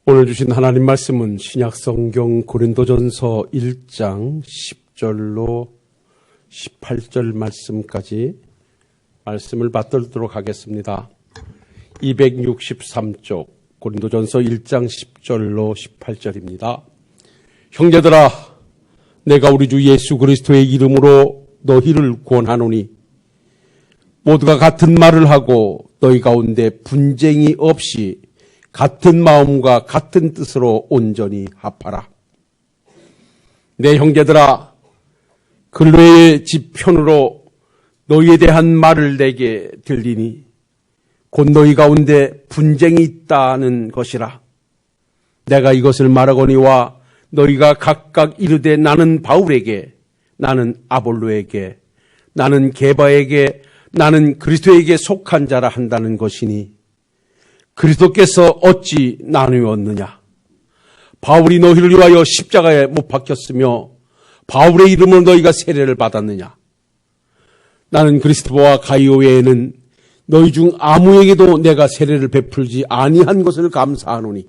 오늘 주신 하나님 말씀은 신약성경 고린도전서 1장 10절로 18절 말씀까지 말씀을 받들도록 하겠습니다. 263쪽 고린도전서 1장 10절로 18절입니다. 형제들아, 내가 우리 주 예수 그리스도의 이름으로 너희를 권하노니 모두가 같은 말을 하고 너희 가운데 분쟁이 없이 같은 마음과 같은 뜻으로 온전히 합하라. 내 형제들아, 근로의 집 편으로 너희에 대한 말을 내게 들리니 곧 너희 가운데 분쟁이 있다는 것이라. 내가 이것을 말하거니와 너희가 각각 이르되 나는 바울에게, 나는 아볼로에게, 나는 게바에게, 나는 그리스도에게 속한 자라 한다는 것이니 그리스도께서 어찌 나누었느냐? 바울이 너희를 위하여 십자가에 못 박혔으며 바울의 이름으로 너희가 세례를 받았느냐? 나는 그리스도와 가이오 외에는 너희 중 아무에게도 내가 세례를 베풀지 아니한 것을 감사하노니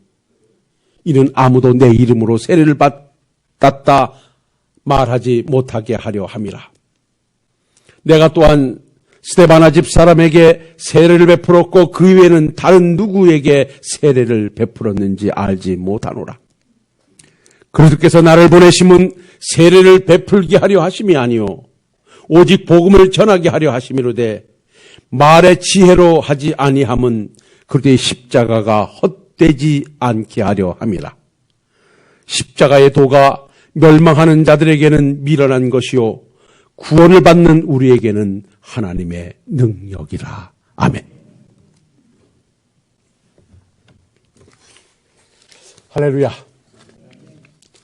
이는 아무도 내 이름으로 세례를 받았다 말하지 못하게 하려 함이라. 내가 또한 스데바나 집 사람에게 세례를 베풀었고 그 외에는 다른 누구에게 세례를 베풀었는지 알지 못하노라. 그리스도께서 나를 보내심은 세례를 베풀게 하려 하심이 아니요 오직 복음을 전하게 하려 하심이로되 말의 지혜로 하지 아니함은 그리스도의 십자가가 헛되지 않게 하려 함이라. 십자가의 도가 멸망하는 자들에게는 미련한 것이요 구원을 받는 우리에게는 하나님의 능력이라. 아멘. 할렐루야.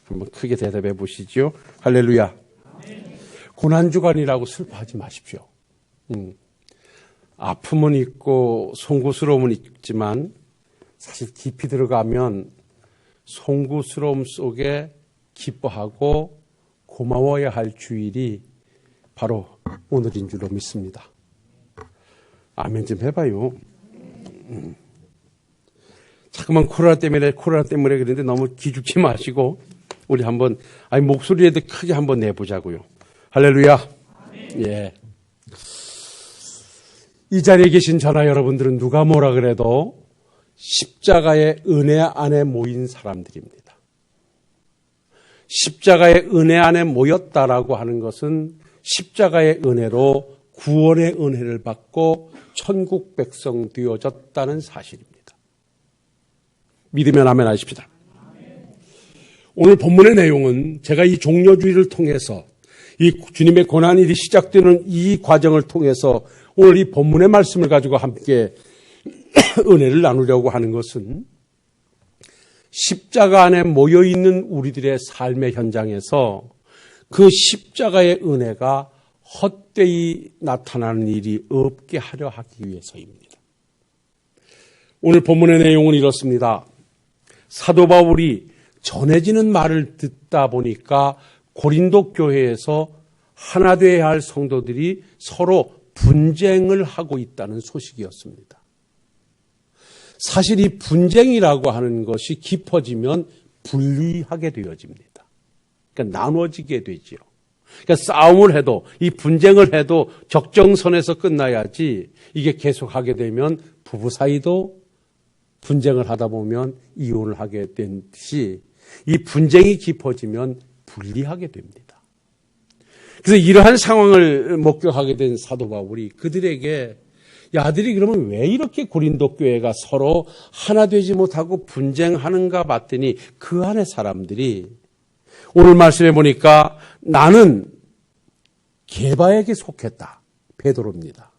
한번 크게 대답해 보시죠. 할렐루야. 고난주간이라고 슬퍼하지 마십시오. 아픔은 있고 송구스러움은 있지만 사실 깊이 들어가면 송구스러움 속에 기뻐하고 고마워야 할 주일이 바로 오늘인 줄로 믿습니다. 아멘 좀 해봐요. 자꾸만 코로나 때문에 그런데 너무 기죽지 마시고 우리 한번 목소리에도 크게 한번 내보자고요. 할렐루야. 예. 이 자리에 계신 저나 여러분들은 누가 뭐라 그래도 십자가의 은혜 안에 모인 사람들입니다. 십자가의 은혜 안에 모였다라고 하는 것은 십자가의 은혜로 구원의 은혜를 받고 천국 백성 되어졌다는 사실입니다. 믿으면 아멘 하십시다. 오늘 본문의 내용은 제가 이 종려주의를 통해서 이 주님의 고난일이 시작되는 이 과정을 통해서 오늘 이 본문의 말씀을 가지고 함께 은혜를 나누려고 하는 것은 십자가 안에 모여있는 우리들의 삶의 현장에서 그 십자가의 은혜가 헛되이 나타나는 일이 없게 하려 하기 위해서입니다. 오늘 본문의 내용은 이렇습니다. 사도 바울이 전해지는 말을 듣다 보니까 고린도 교회에서 하나 되어야 할 성도들이 서로 분쟁을 하고 있다는 소식이었습니다. 사실 이 분쟁이라고 하는 것이 깊어지면 분리하게 되어집니다. 그러니까 나눠지게 되지요. 그러니까 싸움을 해도 이 분쟁을 해도 적정선에서 끝나야지 이게 계속하게 되면 부부 사이도 분쟁을 하다 보면 이혼을 하게 된 듯이 이 분쟁이 깊어지면 분리하게 됩니다. 그래서 이러한 상황을 목격하게 된 사도 바울이 그들에게 야들이 그러면 왜 이렇게 고린도 교회가 서로 하나 되지 못하고 분쟁하는가 봤더니 그 안에 사람들이 오늘 말씀해 보니까 나는 게바에게 속했다. 베드로입니다.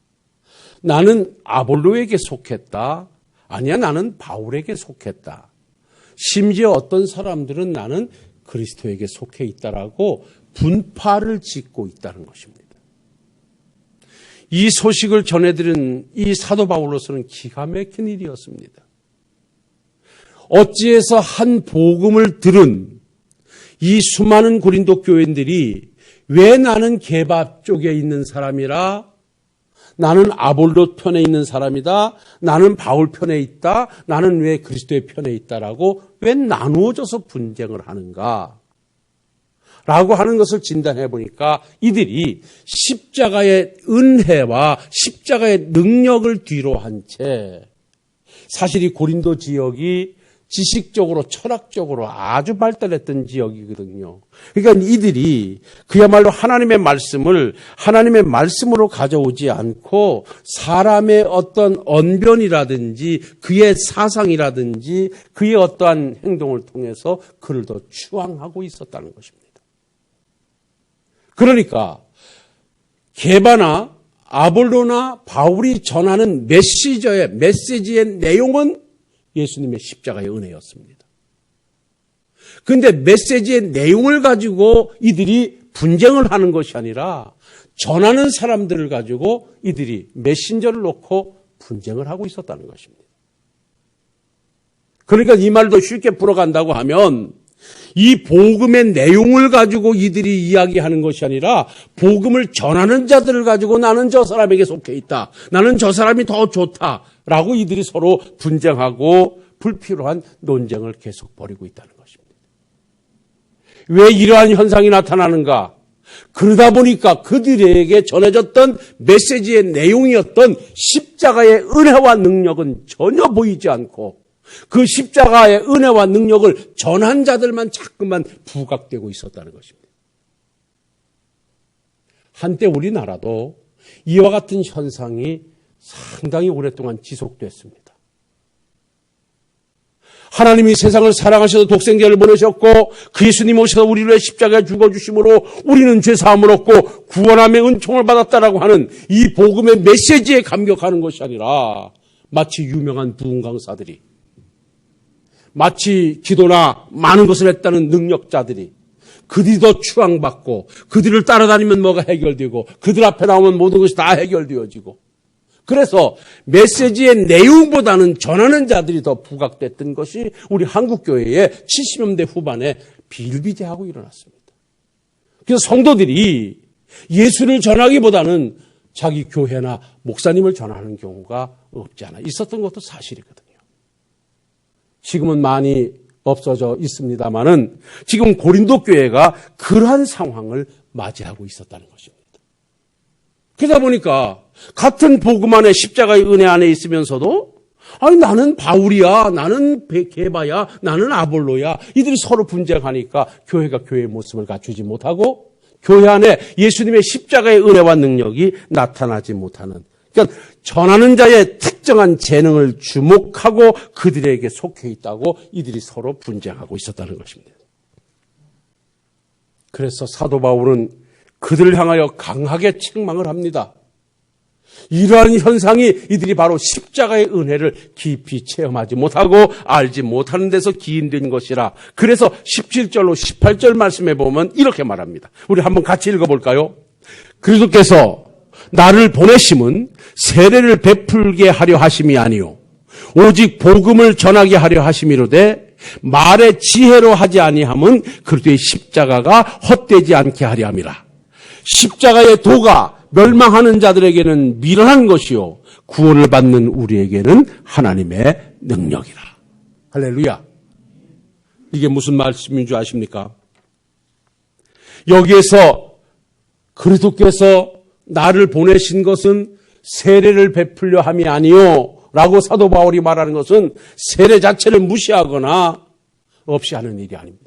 나는 아볼로에게 속했다. 아니야, 나는 바울에게 속했다. 심지어 어떤 사람들은 나는 그리스도에게 속해 있다라고 분파를 짓고 있다는 것입니다. 이 소식을 전해들은 이 사도 바울로서는 기가 막힌 일이었습니다. 어찌해서 한 복음을 들은 이 수많은 고린도 교인들이 왜 나는 게바 쪽에 있는 사람이라 나는 아볼로 편에 있는 사람이다. 나는 바울 편에 있다. 나는 왜 그리스도의 편에 있다라고 왜 나누어져서 분쟁을 하는가? 라고 하는 것을 진단해 보니까 이들이 십자가의 은혜와 십자가의 능력을 뒤로 한 채 사실 이 고린도 지역이 지식적으로 철학적으로 아주 발달했던 지역이거든요. 그러니까 이들이 그야말로 하나님의 말씀을 하나님의 말씀으로 가져오지 않고 사람의 어떤 언변이라든지 그의 사상이라든지 그의 어떠한 행동을 통해서 그를 더 추앙하고 있었다는 것입니다. 그러니까 게바나 아볼로나 바울이 전하는 메시지의 내용은 예수님의 십자가의 은혜였습니다. 그런데 메시지의 내용을 가지고 이들이 분쟁을 하는 것이 아니라 전하는 사람들을 가지고 이들이 메신저를 놓고 분쟁을 하고 있었다는 것입니다. 그러니까 이 말도 쉽게 풀어간다고 하면 이 복음의 내용을 가지고 이들이 이야기하는 것이 아니라 복음을 전하는 자들을 가지고 나는 저 사람에게 속해 있다. 나는 저 사람이 더 좋다라고 이들이 서로 분쟁하고 불필요한 논쟁을 계속 벌이고 있다는 것입니다. 왜 이러한 현상이 나타나는가? 그러다 보니까 그들에게 전해졌던 메시지의 내용이었던 십자가의 은혜와 능력은 전혀 보이지 않고 그 십자가의 은혜와 능력을 전한 자들만 자꾸만 부각되고 있었다는 것입니다. 한때 우리나라도 이와 같은 현상이 상당히 오랫동안 지속됐습니다. 하나님이 세상을 사랑하셔서 독생자를 보내셨고 그 예수님 오셔서 우리를 위해 십자가에 죽어주심으로 우리는 죄사함을 얻고 구원함의 은총을 받았다라고 하는 이 복음의 메시지에 감격하는 것이 아니라 마치 유명한 부흥 강사들이 마치 기도나 많은 것을 했다는 능력자들이 그들이 더 추앙받고 그들을 따라다니면 뭐가 해결되고 그들 앞에 나오면 모든 것이 다 해결되어지고 그래서 메시지의 내용보다는 전하는 자들이 더 부각됐던 것이 우리 한국교회의 70년대 후반에 비일비재하고 일어났습니다. 그래서 성도들이 예수를 전하기보다는 자기 교회나 목사님을 전하는 경우가 없지 않아 있었던 것도 사실이거든요. 지금은 많이 없어져 있습니다만은 지금 고린도 교회가 그러한 상황을 맞이하고 있었다는 것입니다. 그러다 보니까 같은 복음 안에 십자가의 은혜 안에 있으면서도 아니 나는 바울이야, 나는 게바야, 나는 아볼로야 이들이 서로 분쟁하니까 교회가 교회의 모습을 갖추지 못하고 교회 안에 예수님의 십자가의 은혜와 능력이 나타나지 못하는 그러니까 전하는 자의 특정한 재능을 주목하고 그들에게 속해 있다고 이들이 서로 분쟁하고 있었다는 것입니다. 그래서 사도 바울은 그들을 향하여 강하게 책망을 합니다. 이러한 현상이 이들이 바로 십자가의 은혜를 깊이 체험하지 못하고 알지 못하는 데서 기인된 것이라. 그래서 17절로 18절 말씀에 보면 이렇게 말합니다. 우리 한번 같이 읽어볼까요? 그리스도께서 나를 보내심은 세례를 베풀게 하려 하심이 아니요 오직 복음을 전하게 하려 하심이로되 말의 지혜로 하지 아니함은 그리스도의 십자가가 헛되지 않게 하려 함이라. 십자가의 도가 멸망하는 자들에게는 미련한 것이요 구원을 받는 우리에게는 하나님의 능력이라. 할렐루야. 이게 무슨 말씀인 줄 아십니까? 여기에서 그리스도께서 나를 보내신 것은 세례를 베풀려 함이 아니요 라고 사도 바울이 말하는 것은 세례 자체를 무시하거나 없이 하는 일이 아닙니다.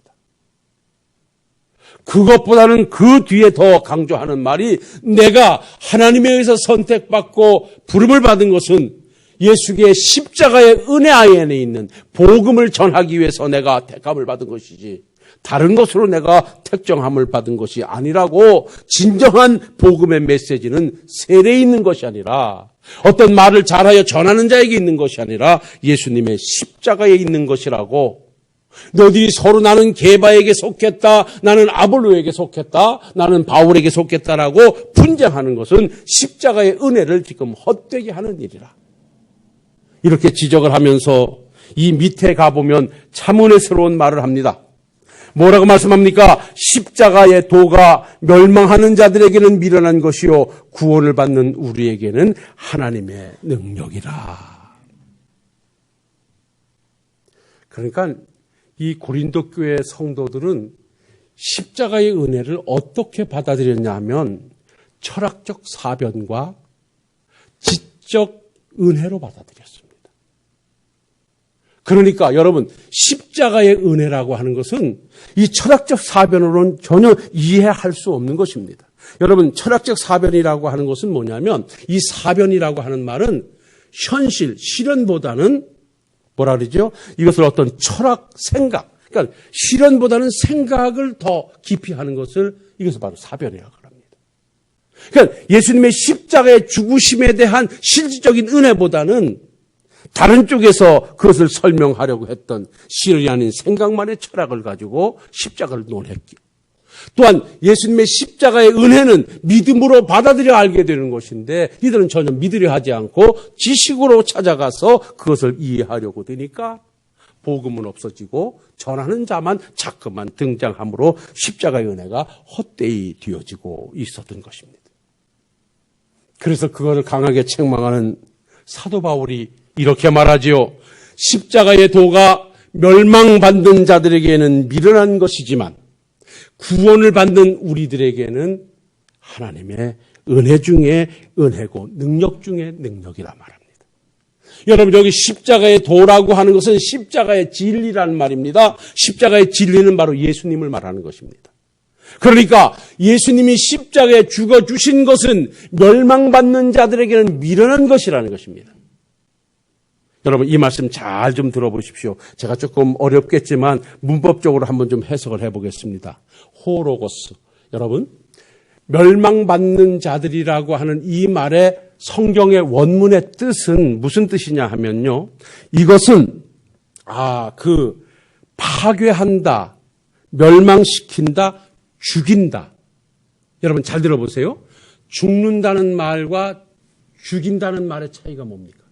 그것보다는 그 뒤에 더 강조하는 말이 내가 하나님에 의해서 선택받고 부름을 받은 것은 예수의 십자가의 은혜 안에 있는 복음을 전하기 위해서 내가 택함을 받은 것이지 다른 것으로 내가 택정함을 받은 것이 아니라고. 진정한 복음의 메시지는 세례에 있는 것이 아니라 어떤 말을 잘하여 전하는 자에게 있는 것이 아니라 예수님의 십자가에 있는 것이라고. 너희들이 서로 나는 게바에게 속했다, 나는 아볼로에게 속했다, 나는 바울에게 속했다라고 분쟁하는 것은 십자가의 은혜를 지금 헛되게 하는 일이라. 이렇게 지적을 하면서 이 밑에 가보면 참 은혜스러운 말을 합니다. 뭐라고 말씀합니까? 십자가의 도가 멸망하는 자들에게는 미련한 것이요 구원을 받는 우리에게는 하나님의 능력이라. 그러니까 이 고린도 교회 성도들은 십자가의 은혜를 어떻게 받아들였냐 하면 철학적 사변과 지적 은혜로 받아들였습니다. 그러니까 여러분, 십자가의 은혜라고 하는 것은 이 철학적 사변으로는 전혀 이해할 수 없는 것입니다. 여러분, 철학적 사변이라고 하는 것은 뭐냐면 이 사변이라고 하는 말은 현실, 실현보다는 뭐라 그러죠? 이것을 어떤 철학, 생각, 그러니까 실현보다는 생각을 더 깊이 하는 것을 이것을 바로 사변이라고 합니다. 그러니까 예수님의 십자가의 죽으심에 대한 실질적인 은혜보다는 다른 쪽에서 그것을 설명하려고 했던 실이 아닌 생각만의 철학을 가지고 십자가를 논했기에 또한 예수님의 십자가의 은혜는 믿음으로 받아들여 알게 되는 것인데 이들은 전혀 믿으려 하지 않고 지식으로 찾아가서 그것을 이해하려고 되니까 복음은 없어지고 전하는 자만 자꾸만 등장함으로 십자가의 은혜가 헛되이 되어지고 있었던 것입니다. 그래서 그것을 강하게 책망하는 사도 바울이 이렇게 말하지요. 십자가의 도가 멸망받는 자들에게는 미련한 것이지만 구원을 받는 우리들에게는 하나님의 은혜 중에 은혜고 능력 중에 능력이라 말합니다. 여러분, 여기 십자가의 도라고 하는 것은 십자가의 진리라는 말입니다. 십자가의 진리는 바로 예수님을 말하는 것입니다. 그러니까 예수님이 십자가에 죽어주신 것은 멸망받는 자들에게는 미련한 것이라는 것입니다. 여러분, 이 말씀 잘 좀 들어보십시오. 제가 조금 어렵겠지만 문법적으로 한번 좀 해석을 해보겠습니다. 호로고스. 여러분, 멸망받는 자들이라고 하는 이 말의 성경의 원문의 뜻은 무슨 뜻이냐 하면요. 이것은 파괴한다, 멸망시킨다, 죽인다. 여러분 잘 들어보세요. 죽는다는 말과 죽인다는 말의 차이가 뭡니까?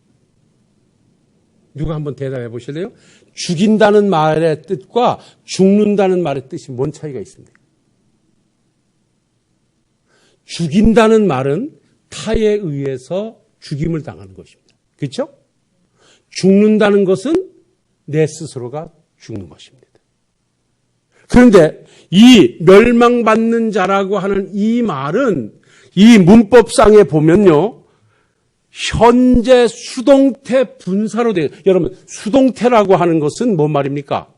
누가 한번 대답해 보실래요? 죽인다는 말의 뜻과 죽는다는 말의 뜻이 뭔 차이가 있습니까? 죽인다는 말은 타에 의해서 죽임을 당하는 것입니다. 그렇죠? 죽는다는 것은 내 스스로가 죽는 것입니다. 그런데 이 멸망받는 자라고 하는 이 말은 이 문법상에 보면요. 현재 수동태 분사로 되어 여러분 수동태라고 하는 것은 뭔 말입니까?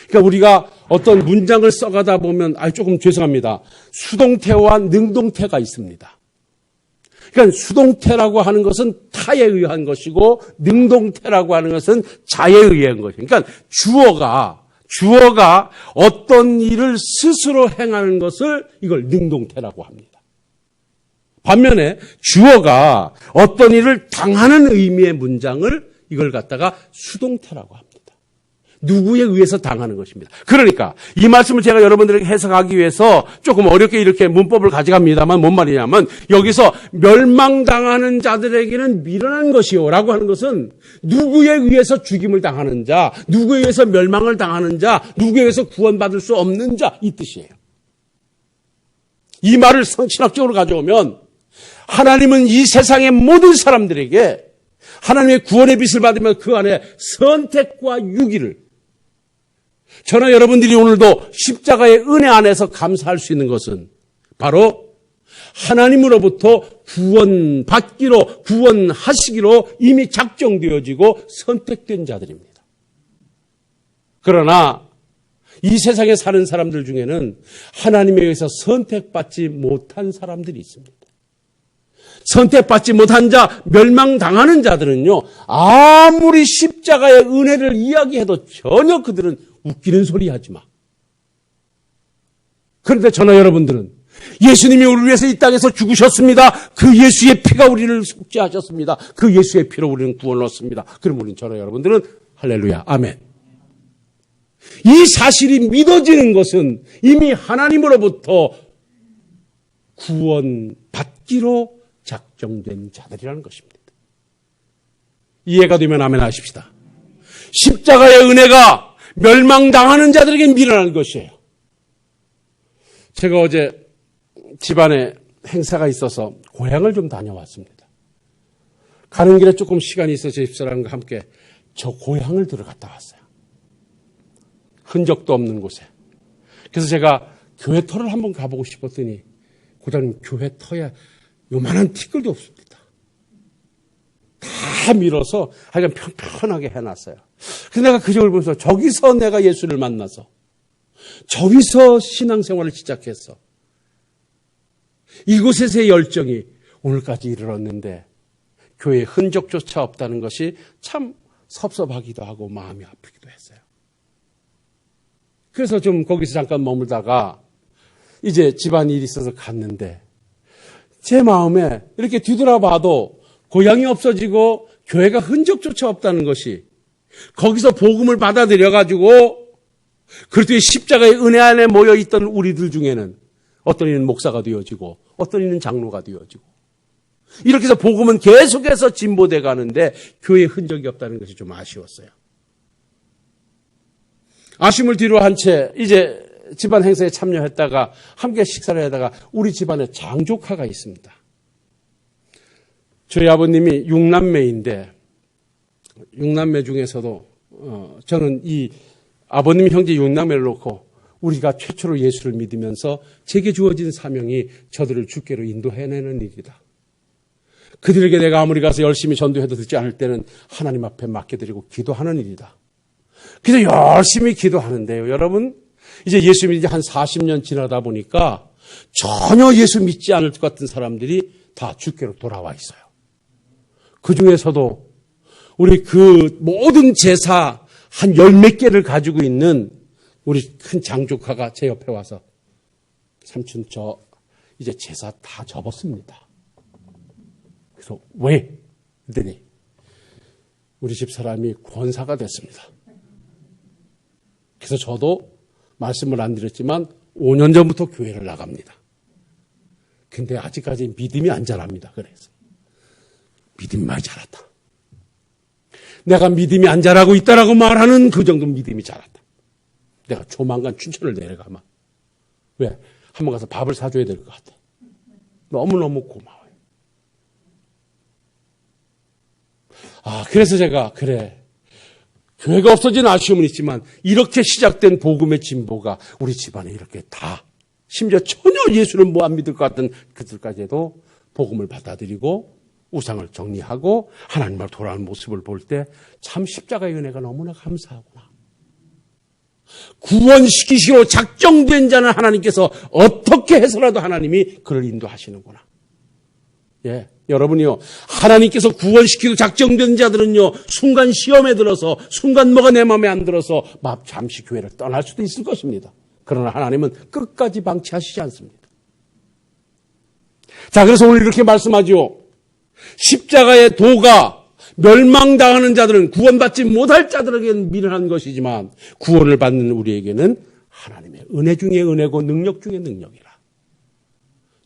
그러니까 우리가 어떤 문장을 써가다 보면 조금 죄송합니다. 수동태와 능동태가 있습니다. 그러니까 수동태라고 하는 것은 타에 의한 것이고 능동태라고 하는 것은 자에 의한 것이에요. 그러니까 주어가 어떤 일을 스스로 행하는 것을 이걸 능동태라고 합니다. 반면에 주어가 어떤 일을 당하는 의미의 문장을 이걸 갖다가 수동태라고 합니다. 누구에 의해서 당하는 것입니다. 그러니까 이 말씀을 제가 여러분들에게 해석하기 위해서 조금 어렵게 이렇게 문법을 가져갑니다만 뭔 말이냐면 여기서 멸망당하는 자들에게는 미련한 것이요 라고 하는 것은 누구에 의해서 죽임을 당하는 자, 누구에 의해서 멸망을 당하는 자, 누구에 의해서 구원받을 수 없는 자 이 뜻이에요. 이 말을 신학적으로 가져오면 하나님은 이 세상의 모든 사람들에게 하나님의 구원의 빛을 받으면 그 안에 선택과 유기를 저는 여러분들이 오늘도 십자가의 은혜 안에서 감사할 수 있는 것은 바로 하나님으로부터 구원받기로 구원하시기로 이미 작정되어지고 선택된 자들입니다. 그러나 이 세상에 사는 사람들 중에는 하나님에 의해서 선택받지 못한 사람들이 있습니다. 선택받지 못한 자, 멸망당하는 자들은요, 아무리 십자가의 은혜를 이야기해도 전혀 그들은 웃기는 소리 하지 마. 그런데 저나 여러분들은 예수님이 우리를 위해서 이 땅에서 죽으셨습니다. 그 예수의 피가 우리를 속죄하셨습니다. 그 예수의 피로 우리는 구원을 얻습니다. 그럼 우리는 저나 여러분들은 할렐루야, 아멘. 이 사실이 믿어지는 것은 이미 하나님으로부터 구원받기로 작정된 자들이라는 것입니다. 이해가 되면 아멘 하십시다. 십자가의 은혜가 멸망당하는 자들에게 미련한 것이에요. 제가 어제 집안에 행사가 있어서 고향을 좀 다녀왔습니다. 가는 길에 조금 시간이 있어서 제 집사람과 함께 저 고향을 들어갔다 왔어요. 흔적도 없는 곳에. 그래서 제가 교회 터를 한번 가보고 싶었더니 고장님 교회 터에 요만한 티끌도 없습니다. 다 밀어서 하여간 편편하게 해놨어요. 그래서 내가 그 점을 보면서 저기서 내가 예수를 만나서 저기서 신앙생활을 시작했어. 이곳에서의 열정이 오늘까지 이르렀는데 교회에 흔적조차 없다는 것이 참 섭섭하기도 하고 마음이 아프기도 했어요. 그래서 좀 거기서 잠깐 머물다가 이제 집안일이 있어서 갔는데 제 마음에 이렇게 뒤돌아봐도 고향이 없어지고 교회가 흔적조차 없다는 것이 거기서 복음을 받아들여가지고 그리스도의 십자가의 은혜 안에 모여있던 우리들 중에는 어떤 이는 목사가 되어지고 어떤 이는 장로가 되어지고 이렇게 해서 복음은 계속해서 진보돼 가는데 교회에 흔적이 없다는 것이 좀 아쉬웠어요. 아쉬움을 뒤로 한 채 이제 집안 행사에 참여했다가 함께 식사를 하다가 우리 집안에 장조카가 있습니다. 저희 아버님이 6남매인데 6남매 중에서도 저는 이 아버님 형제 6남매를 놓고 우리가 최초로 예수를 믿으면서 제게 주어진 사명이 저들을 주께로 인도해내는 일이다. 그들에게 내가 아무리 가서 열심히 전도해도 듣지 않을 때는 하나님 앞에 맡겨드리고 기도하는 일이다. 그래서 열심히 기도하는데요. 여러분 이제 예수 믿은 지 한 40년 지나다 보니까 전혀 예수 믿지 않을 것 같은 사람들이 다 주께로 돌아와 있어요. 그 중에서도 우리 그 모든 제사 한 10몇 개를 가지고 있는 우리 큰 장조카가 제 옆에 와서 삼촌 저 이제 제사 다 접었습니다. 그래서 왜? 그랬더니 우리 집사람이 권사가 됐습니다. 그래서 저도 말씀을 안 드렸지만 5년 전부터 교회를 나갑니다. 근데 아직까지 믿음이 안 자랍니다. 그래서 믿음이 많이 자랐다. 내가 믿음이 안 자라고 있다라고 말하는 그 정도 믿음이 자랐다. 내가 조만간 춘천을 내려가면 왜? 한번 가서 밥을 사줘야 될 것 같아. 너무너무 고마워요. 그래서 제가 그래 교회가 없어진 아쉬움은 있지만 이렇게 시작된 복음의 진보가 우리 집안에 이렇게 다 심지어 전혀 예수를 뭐 안 믿을 것 같은 그들까지도 복음을 받아들이고 우상을 정리하고 하나님 앞으로 돌아오는 모습을 볼 때 참 십자가의 은혜가 너무나 감사하구나. 구원시키시로 작정된 자는 하나님께서 어떻게 해서라도 하나님이 그를 인도하시는구나. 예, 여러분이요. 하나님께서 구원시키고 작정된 자들은요. 순간 시험에 들어서 순간 뭐가 내 마음에 안 들어서 잠시 교회를 떠날 수도 있을 것입니다. 그러나 하나님은 끝까지 방치하시지 않습니다. 자, 그래서 오늘 이렇게 말씀하죠. 십자가의 도가 멸망당하는 자들은 구원받지 못할 자들에게는 미련한 것이지만 구원을 받는 우리에게는 하나님의 은혜 중에 은혜고 능력 중에 능력이라.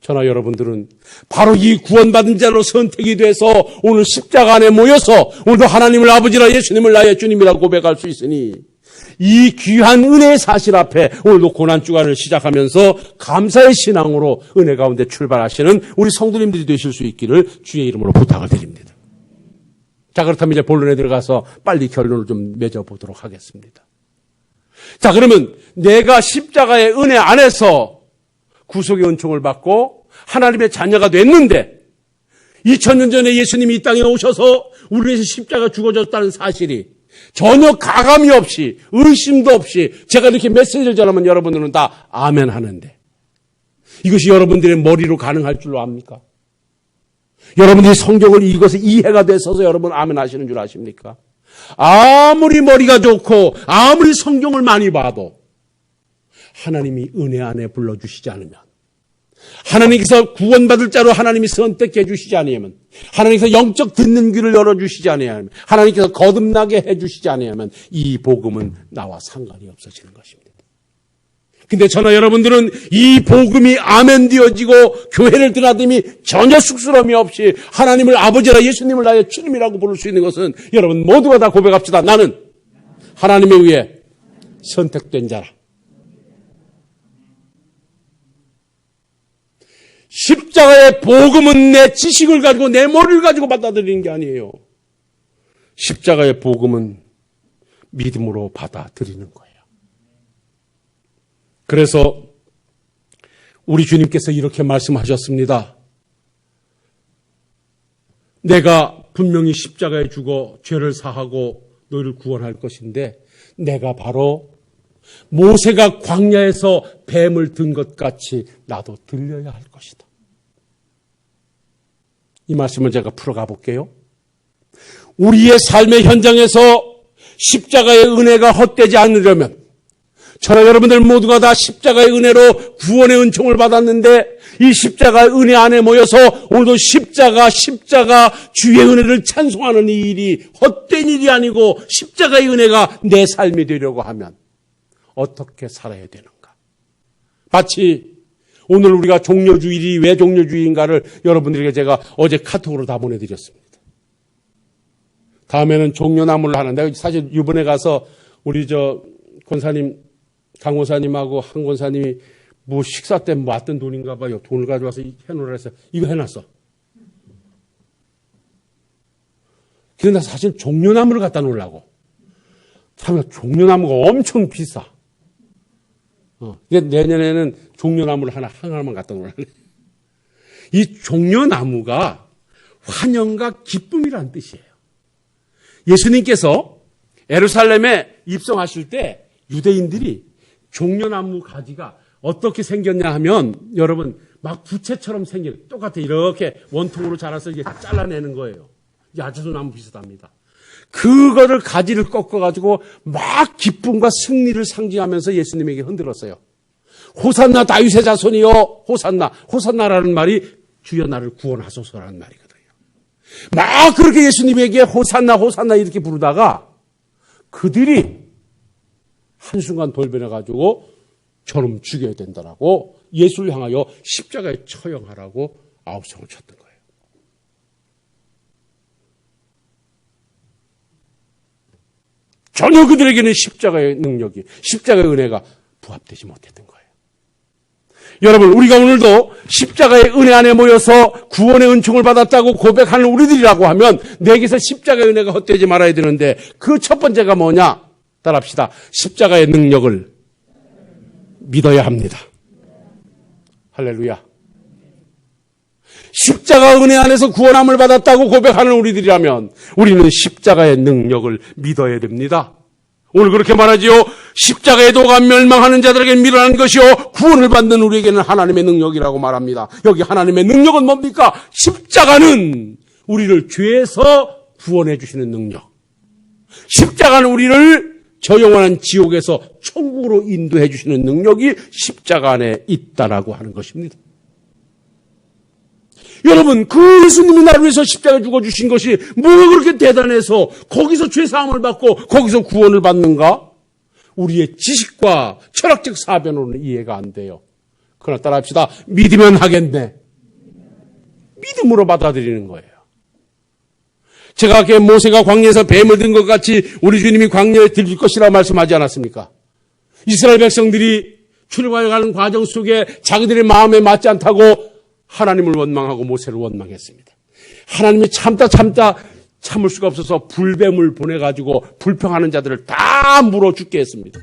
저나 여러분들은 바로 이 구원받은 자로 선택이 돼서 오늘 십자가 안에 모여서 오늘도 하나님을 아버지라 예수님을 나의 주님이라고 고백할 수 있으니 이 귀한 은혜의 사실 앞에 오늘도 고난주간을 시작하면서 감사의 신앙으로 은혜 가운데 출발하시는 우리 성도님들이 되실 수 있기를 주의 이름으로 부탁을 드립니다. 자, 그렇다면 이제 본론에 들어가서 빨리 결론을 좀 맺어보도록 하겠습니다. 자, 그러면 내가 십자가의 은혜 안에서 구속의 은총을 받고 하나님의 자녀가 됐는데 2000년 전에 예수님이 이 땅에 오셔서 우리 위해서 십자가 죽어졌다는 사실이 전혀 가감이 없이 의심도 없이 제가 이렇게 메시지를 전하면 여러분들은 다 아멘 하는데 이것이 여러분들의 머리로 가능할 줄로 압니까? 여러분들이 성경을 이것에 이해가 됐어서 여러분 아멘 하시는 줄 아십니까? 아무리 머리가 좋고 아무리 성경을 많이 봐도 하나님이 은혜 안에 불러주시지 않으면 하나님께서 구원받을 자로 하나님이 선택해 주시지 않으면 하나님께서 영적 듣는 귀를 열어주시지 않으면 하나님께서 거듭나게 해주시지 않으면 이 복음은 나와 상관이 없어지는 것입니다. 근데 저나 여러분들은 이 복음이 아멘 되어지고 교회를 드나들이 전혀 쑥스러움이 없이 하나님을 아버지라 예수님을 나의 주님이라고 부를 수 있는 것은 여러분 모두가 다 고백합시다. 나는 하나님에 의해 선택된 자라. 십자가의 복음은 내 지식을 가지고 내 머리를 가지고 받아들이는 게 아니에요. 십자가의 복음은 믿음으로 받아들이는 거예요. 그래서 우리 주님께서 이렇게 말씀하셨습니다. 내가 분명히 십자가에 죽어 죄를 사하고 너희를 구원할 것인데 내가 바로 모세가 광야에서 뱀을 든 것 같이 나도 들려야 할 것이다. 이 말씀을 제가 풀어가 볼게요. 우리의 삶의 현장에서 십자가의 은혜가 헛되지 않으려면 저랑 여러분들 모두가 다 십자가의 은혜로 구원의 은총을 받았는데 이 십자가의 은혜 안에 모여서 오늘도 십자가 주의 은혜를 찬송하는 이 일이 헛된 일이 아니고 십자가의 은혜가 내 삶이 되려고 하면 어떻게 살아야 되는가? 마치 오늘 우리가 종려주일이 왜 종려주일인가를 여러분들에게 제가 어제 카톡으로 다 보내드렸습니다. 다음에는 종려나무를 하는, 내가 사실 이번에 가서 우리 권사님, 강 권사님하고 한 권사님이 뭐 식사 때 왔던 돈인가 봐요. 돈을 가져와서 해놓으라 해서 이거 해놨어. 그런데 나 사실 종려나무를 갖다 놓으려고. 참 종려나무가 엄청 비싸. 내년에는 종려나무를 하나만 갖다 놓으려고. 이 종려나무가 환영과 기쁨이라는 뜻이에요. 예수님께서 예루살렘에 입성하실 때 유대인들이 종려나무 가지가 어떻게 생겼냐 하면 여러분 막 부채처럼 생긴 똑같아 이렇게 원통으로 자라서 이게 잘라내는 거예요. 야자수나무 비슷합니다. 그거를 가지를 꺾어가지고 막 기쁨과 승리를 상징하면서 예수님에게 흔들었어요. 호산나 다윗의 자손이여 호산나. 호산나라는 말이 주여 나를 구원하소서라는 말이거든요. 막 그렇게 예수님에게 호산나 호산나 이렇게 부르다가 그들이 한순간 돌변해가지고 저놈 죽여야 된다라고 예수를 향하여 십자가에 처형하라고 아우성을 쳤던 거예요. 전혀 그들에게는 십자가의 능력이, 십자가의 은혜가 부합되지 못했던 거예요. 여러분, 우리가 오늘도 십자가의 은혜 안에 모여서 구원의 은총을 받았다고 고백하는 우리들이라고 하면 내게서 십자가의 은혜가 헛되지 말아야 되는데 그 첫 번째가 뭐냐? 따라합시다. 십자가의 능력을 믿어야 합니다. 할렐루야. 십자가 은혜 안에서 구원함을 받았다고 고백하는 우리들이라면 우리는 십자가의 능력을 믿어야 됩니다. 오늘 그렇게 말하지요. 십자가의 도가 멸망하는 자들에게 미련한 것이요 구원을 받는 우리에게는 하나님의 능력이라고 말합니다. 여기 하나님의 능력은 뭡니까? 십자가는 우리를 죄에서 구원해 주시는 능력. 십자가는 우리를 저 영원한 지옥에서 천국으로 인도해 주시는 능력이 십자가 안에 있다라고 하는 것입니다. 여러분, 그 예수님이 나를 위해서 십자가에 죽어주신 것이 뭐가 그렇게 대단해서 거기서 죄사함을 받고 거기서 구원을 받는가? 우리의 지식과 철학적 사변으로는 이해가 안 돼요. 그러나 따라합시다. 믿으면 하겠네. 믿음으로 받아들이는 거예요. 제가 아까 모세가 광야에서 뱀을 든 것 같이 우리 주님이 광야에 들릴 것이라 말씀하지 않았습니까? 이스라엘 백성들이 출애굽하는 과정 속에 자기들의 마음에 맞지 않다고 하나님을 원망하고 모세를 원망했습니다. 하나님이 참다 참을 수가 없어서 불뱀을 보내가지고 불평하는 자들을 다 물어 죽게 했습니다.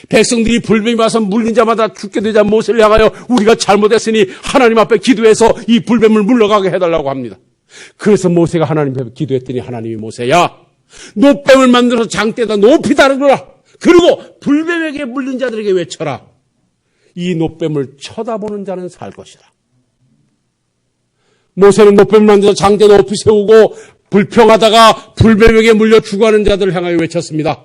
백성들이 불뱀이 와서 물린 자마다 죽게 되자 모세를 향하여 우리가 잘못했으니 하나님 앞에 기도해서 이 불뱀을 물러가게 해달라고 합니다. 그래서 모세가 하나님 앞에 기도했더니 하나님이 모세야 노뱀을 만들어서 장대에다 높이 다루라. 그리고 불뱀에게 물린 자들에게 외쳐라. 이 노뱀을 쳐다보는 자는 살 것이라. 모세는 노뱀을 만들어서 장대 높이 세우고 불평하다가 불뱀에게 물려 죽어가는 자들을 향하여 외쳤습니다.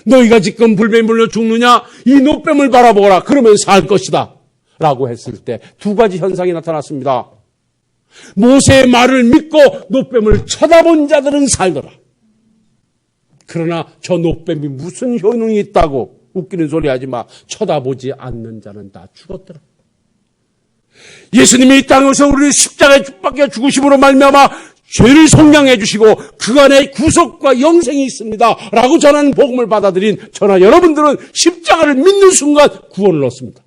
너희가 지금 불뱀에 물려 죽느냐? 이 노뱀을 바라보거라. 그러면 살 것이다. 라고 했을 때 두 가지 현상이 나타났습니다. 모세의 말을 믿고 노뱀을 쳐다본 자들은 살더라. 그러나 저 노뱀이 무슨 효능이 있다고 웃기는 소리 하지 마. 쳐다보지 않는 자는 다 죽었더라. 예수님이 이 땅에서 우리를 십자가에 박혀 죽으심으로 말미암아 죄를 속량해 주시고 그 안에 구속과 영생이 있습니다 라고 전하는 복음을 받아들인 저나 여러분들은 십자가를 믿는 순간 구원을 얻습니다.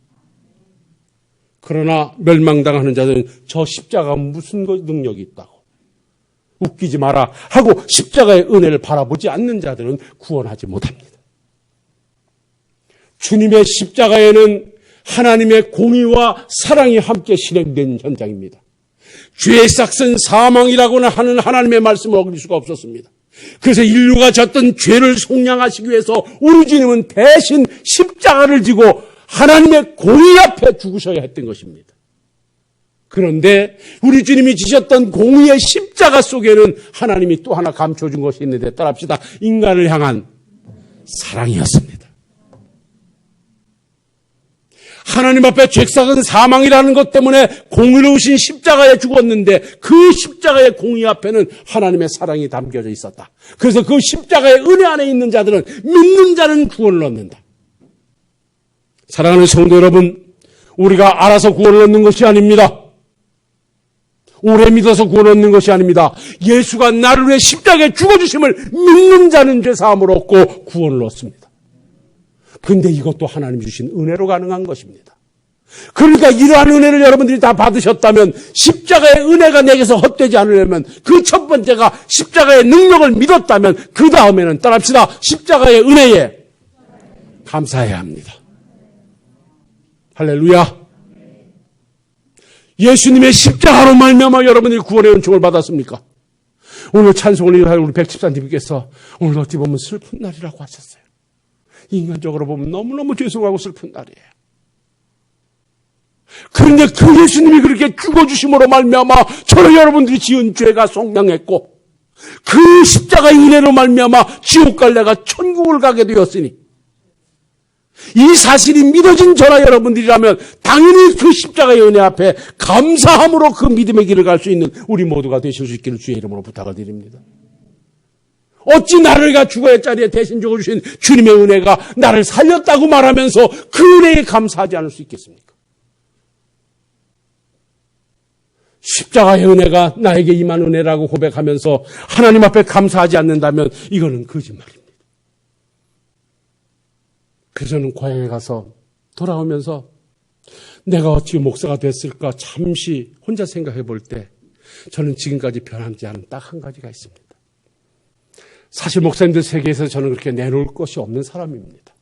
그러나 멸망당하는 자들은 저 십자가가 무슨 능력이 있다고 웃기지 마라 하고 십자가의 은혜를 바라보지 않는 자들은 구원하지 못합니다. 주님의 십자가에는 하나님의 공의와 사랑이 함께 실행된 현장입니다. 죄의 싹은 사망이라고는 하는 하나님의 말씀을 어길 수가 없었습니다. 그래서 인류가 졌던 죄를 속량하시기 위해서 우리 주님은 대신 십자가를 지고 하나님의 공의 앞에 죽으셔야 했던 것입니다. 그런데 우리 주님이 지셨던 공의의 십자가 속에는 하나님이 또 하나 감춰준 것이 있는데 따라합시다. 인간을 향한 사랑이었습니다. 하나님 앞에 죄악은 사망이라는 것 때문에 공의로우신 십자가에 죽었는데 그 십자가의 공의 앞에는 하나님의 사랑이 담겨져 있었다. 그래서 그 십자가의 은혜 안에 있는 자들은 믿는 자는 구원을 얻는다. 사랑하는 성도 여러분, 우리가 알아서 구원을 얻는 것이 아닙니다. 오래 믿어서 구원 얻는 것이 아닙니다. 예수가 나를 위해 십자가에 죽어주심을 믿는 자는 죄사함을 얻고 구원을 얻습니다. 그런데 이것도 하나님 주신 은혜로 가능한 것입니다. 그러니까 이러한 은혜를 여러분들이 다 받으셨다면 십자가의 은혜가 내게서 헛되지 않으려면 그 첫 번째가 십자가의 능력을 믿었다면 그 다음에는 따라합시다. 십자가의 은혜에 감사해야 합니다. 할렐루야. 예수님의 십자가로 말미암아 여러분들이 구원의 은총을 받았습니까? 오늘 찬송을 할 우리 백집사님께서 오늘 어찌 보면 슬픈 날이라고 하셨어요. 인간적으로 보면 너무너무 죄송하고 슬픈 날이에요. 그런데 그 예수님이 그렇게 죽어주심으로 말미암아 저는 여러분들이 지은 죄가 속량했고 그 십자가의 은혜로 말미암아 지옥 갈 내가 천국을 가게 되었으니 이 사실이 믿어진 저나 여러분들이라면 당연히 그 십자가의 은혜 앞에 감사함으로 그 믿음의 길을 갈 수 있는 우리 모두가 되실 수 있기를 주의 이름으로 부탁을 드립니다. 어찌 나를 죽어야 자리에 대신 죽어주신 주님의 은혜가 나를 살렸다고 말하면서 그 은혜에 감사하지 않을 수 있겠습니까? 십자가의 은혜가 나에게 임한 은혜라고 고백하면서 하나님 앞에 감사하지 않는다면 이거는 거짓말입니다. 그래서 저는 고향에 가서 돌아오면서 내가 어찌 목사가 됐을까 잠시 혼자 생각해 볼 때 저는 지금까지 변하지 않은 딱 한 가지가 있습니다. 사실 목사님들 세계에서 저는 그렇게 내놓을 것이 없는 사람입니다.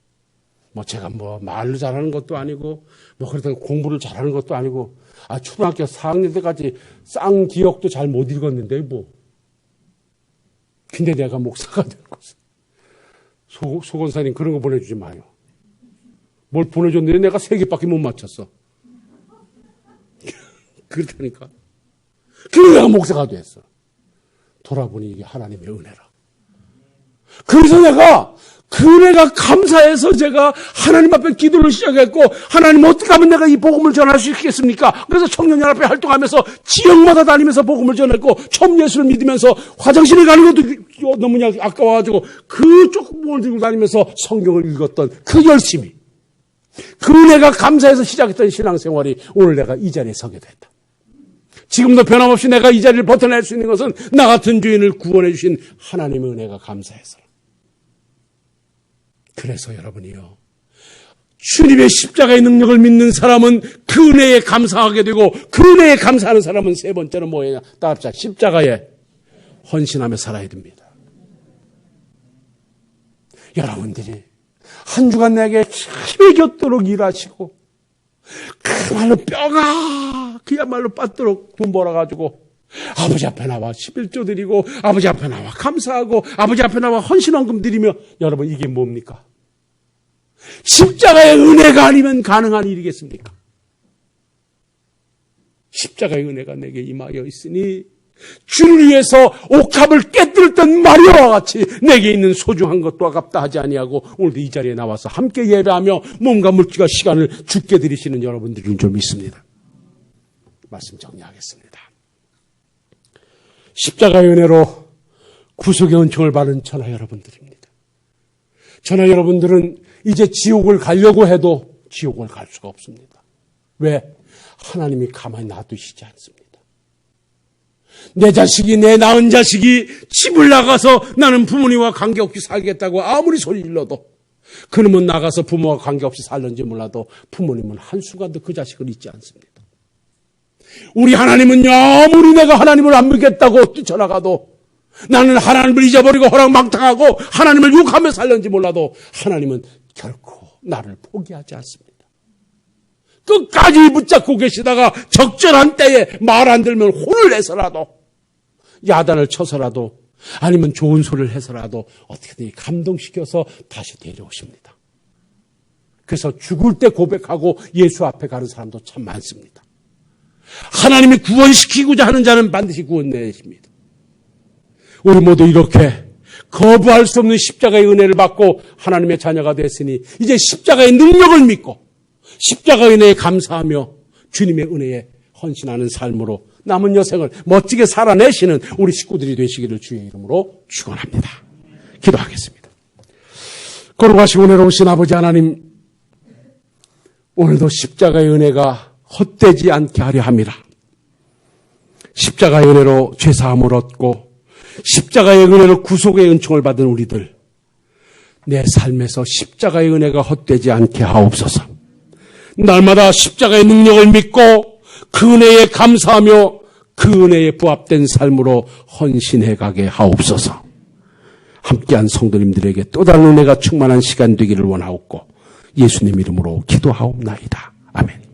제가 말로 잘하는 것도 아니고 그렇다고 공부를 잘하는 것도 아니고 초등학교 4학년 때까지 쌍기역도 잘 못 읽었는데 근데 내가 목사가 된 것은 소 권사님 그런 거 보내주지 마요. 뭘 보내줬는데 내가 3개밖에 못 맞췄어. 그렇다니까. 그래서 내가 목사가 됐어. 돌아보니 이게 하나님의 은혜라. 그래서 내가 그 은혜가 감사해서 제가 하나님 앞에 기도를 시작했고 하나님 어떻게 하면 내가 이 복음을 전할 수 있겠습니까? 그래서 청년연합회 활동하면서 지역마다 다니면서 복음을 전했고 처음 예수를 믿으면서 화장실에 가는 것도 너무 아까워가지고 그 조그만 들고 다니면서 성경을 읽었던 그 열심이 그 은혜가 감사해서 시작했던 신앙생활이 오늘 내가 이 자리에 서게 됐다. 지금도 변함없이 내가 이 자리를 버텨낼 수 있는 것은 나 같은 죄인을 구원해 주신 하나님의 은혜가 감사해서. 그래서 여러분이요, 주님의 십자가의 능력을 믿는 사람은 그 은혜에 감사하게 되고 그 은혜에 감사하는 사람은 세 번째는 뭐예요? 따라합시다. 십자가에 헌신하며 살아야 됩니다. 여러분들이 한 주간 내게 힘이 겹도록 일하시고 그야말로 뼈가 그야말로 빠도록 돈 벌어가지고 아버지 앞에 나와 11조 드리고 아버지 앞에 나와 감사하고 아버지 앞에 나와 헌신원금 드리며 여러분 이게 뭡니까? 십자가의 은혜가 아니면 가능한 일이겠습니까? 십자가의 은혜가 내게 임하여 있으니 주를 위해서 옥합을 깨뜨렸던 마리아와 같이 내게 있는 소중한 것도 아깝다 하지 아니하고 오늘도 이 자리에 나와서 함께 예배하며 몸과 물질과 시간을 주께 드리시는 여러분들인 줄 믿습니다. 말씀 정리하겠습니다. 십자가의 은혜로 구속의 은총을 받은 저나 여러분들입니다. 저나 여러분들은 이제 지옥을 가려고 해도 지옥을 갈 수가 없습니다. 왜? 하나님이 가만히 놔두시지 않습니다. 내 자식이, 내 낳은 자식이 집을 나가서 나는 부모님과 관계없이 살겠다고 아무리 소리 질러도, 그러면 나가서 부모와 관계없이 살는지 몰라도 부모님은 한순간도 그 자식을 잊지 않습니다. 우리 하나님은요, 아무리 내가 하나님을 안 믿겠다고 뛰쳐나가도, 나는 하나님을 잊어버리고 호락망탕하고 하나님을 욕하며 살는지 몰라도 하나님은 결코 나를 포기하지 않습니다. 끝까지 붙잡고 계시다가 적절한 때에 말 안 들면 혼을 내서라도, 야단을 쳐서라도, 아니면 좋은 소리를 해서라도 어떻게든 감동시켜서 다시 데려오십니다. 그래서 죽을 때 고백하고 예수 앞에 가는 사람도 참 많습니다. 하나님이 구원시키고자 하는 자는 반드시 구원내십니다. 우리 모두 이렇게 거부할 수 없는 십자가의 은혜를 받고 하나님의 자녀가 됐으니 이제 십자가의 능력을 믿고 십자가의 은혜에 감사하며 주님의 은혜에 헌신하는 삶으로 남은 여생을 멋지게 살아내시는 우리 식구들이 되시기를 주의 이름으로 축원합니다. 기도하겠습니다. 거룩하시고 은혜로우신 아버지 하나님, 오늘도 십자가의 은혜가 헛되지 않게 하려 함이라. 십자가의 은혜로 죄사함을 얻고 십자가의 은혜로 구속의 은총을 받은 우리들, 내 삶에서 십자가의 은혜가 헛되지 않게 하옵소서. 날마다 십자가의 능력을 믿고 그 은혜에 감사하며 그 은혜에 부합된 삶으로 헌신해 가게 하옵소서. 함께한 성도님들에게 또 다른 은혜가 충만한 시간 되기를 원하옵고 예수님 이름으로 기도하옵나이다. 아멘.